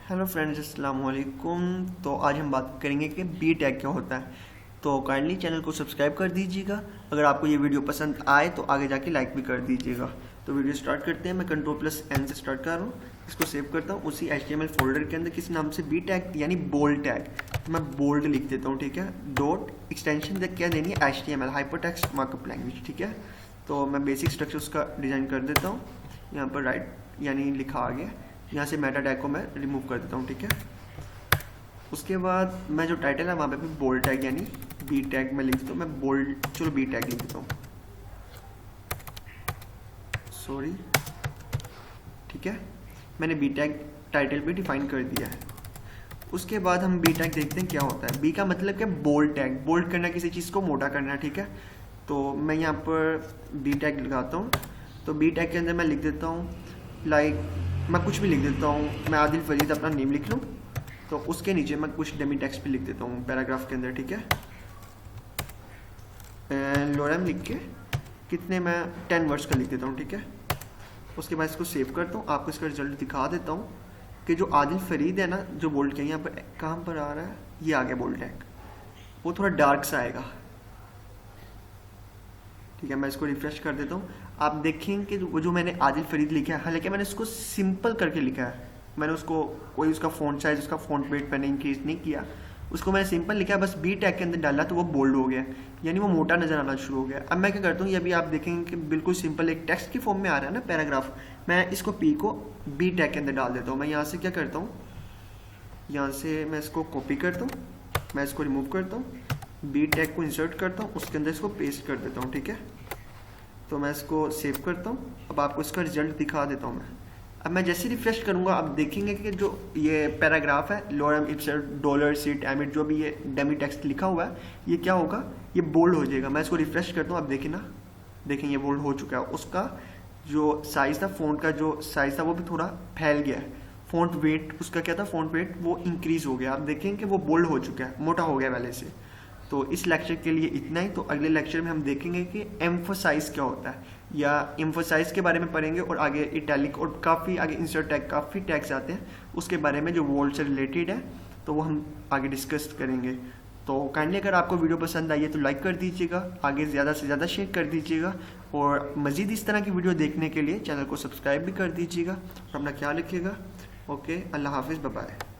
Hello friends, अस्सलाम वालेकुम। तो आज हम बात करेंगे कि बी टैग क्या होता है। तो काइंडली चैनल को सब्सक्राइब कर दीजिएगा। अगर आपको ये वीडियो पसंद आए तो आगे जाके लाइक भी कर दीजिएगा। तो वीडियो स्टार्ट करते हैं। मैं Ctrl+N से स्टार्ट कर रहा हूँ, इसको सेव करता हूँ उसी HTML फोल्डर के अंदर किस नाम से, बी टैग यानी बोल्ड टैग। मैं बोल्ड लिख देता हूँ, ठीक है। डॉट एक्सटेंशन देख क्या देनी है, HTML हाइपरटेक्स्ट मार्कअप लैंग्वेज, ठीक है। तो मैं बेसिक स्ट्रक्चर उसका डिज़ाइन कर देता हूँ। यहाँ पर राइट यानी लिखा आ गया, यहाँ से मेटा टैग को मैं रिमूव कर देता हूँ, ठीक है। उसके बाद मैं जो टाइटल है वहाँ पे भी बोल्ड टैग यानी बी टैग में लिख देता हूँ। मैं बोल्ड, चलो बी टैग लिख देता हूँ, सॉरी, ठीक है। मैंने बी टैग टाइटल भी डिफाइन कर दिया है। उसके बाद हम बी टैग देखते हैं क्या होता है। बी का मतलब क्या, बोल्ड टैग, बोल्ड करना, किसी चीज़ को मोटा करना, ठीक है। तो मैं यहाँ पर बी टैग लगाता हूँ। तो बी टैग के अंदर मैं लिख देता हूँ लाइक, मैं कुछ भी लिख देता हूँ। मैं आदिल फरीद अपना नेम लिख लूँ, तो उसके नीचे मैं कुछ डमी टेक्स्ट भी लिख देता हूँ पैराग्राफ के अंदर, ठीक है। लोरम लिख के कितने, मैं 10 वर्ड्स का लिख देता हूँ, ठीक है। उसके बाद इसको सेव करता हूँ, आपको इसका रिजल्ट दिखा देता हूँ कि जो आदिल फरीद है ना, जो बोल्ड किया यहाँ पर कहाँ पर आ रहा है, ये आ गया बोल्ड टैग। वो थोड़ा डार्क सा आएगा, ठीक है। मैं इसको रिफ्रेश कर देता हूँ। आप देखें कि वो जो मैंने आदिल फरीद लिखा है, हालांकि मैंने उसको सिंपल करके लिखा है। मैंने उसको कोई उसका फ़ॉन्ट साइज, उसका फ़ॉन्ट वेट मैंने इंक्रीज नहीं किया। उसको मैंने सिंपल लिखा है, बस बी टैग के अंदर डाला तो वो बोल्ड हो गया, यानी वो मोटा नज़र आना शुरू हो गया। अब मैं क्या करता हूँ, ये अभी आप देखेंगे कि बिल्कुल सिंपल एक टेक्स्ट की फॉर्म में आ रहा है ना पैराग्राफ। मैं इसको पी को बी टैग के अंदर डाल देता हूँ। मैं यहाँ से क्या करता हूँ, यहाँ से मैं इसको कॉपी करता हूँ, मैं इसको रिमूव करता हूँ, बी टैग को इंसर्ट करता हूँ, उसके अंदर इसको पेस्ट कर देता हूँ, ठीक है। तो मैं इसको सेव करता हूँ। अब आपको इसका रिजल्ट दिखा देता हूँ मैं। अब मैं जैसे रिफ्रेश करूँगा, आप देखेंगे कि जो ये पैराग्राफ है, लोरम इप्सर डॉलर सीट एमिट, जो भी ये डमी टेक्स्ट लिखा हुआ है, ये क्या होगा, ये बोल्ड हो जाएगा। मैं इसको रिफ्रेश करता हूँ, आप देखें ना, देखें ये बोल्ड हो चुका है। उसका जो साइज़ था, फ़ॉन्ट का जो साइज़ था, वो भी थोड़ा फैल गया है। फ़ॉन्ट वेट उसका क्या था, फ़ॉन्ट वेट वो इंक्रीज़ हो गया। आप देखें कि वो बोल्ड हो चुका है, मोटा हो गया पहले से। तो इस लेक्चर के लिए इतना ही। तो अगले लेक्चर में हम देखेंगे कि एम्फोसाइज क्या होता है, या एम्फोसाइज के बारे में पढ़ेंगे, और आगे इटैलिक और काफ़ी आगे इंसर्ट टैग, काफ़ी टैग्स आते हैं उसके बारे में जो बोल्ड से रिलेटेड है, तो वो हम आगे डिस्कस करेंगे। तो काइंडली अगर आपको वीडियो पसंद आई है तो लाइक कर दीजिएगा, आगे ज़्यादा से ज़्यादा शेयर कर दीजिएगा, और मज़ीद इस तरह की वीडियो देखने के लिए चैनल को सब्सक्राइब भी कर दीजिएगा। और अपना ख्याल रखिएगा। ओके, अल्लाह हाफिज़, बाय बाय।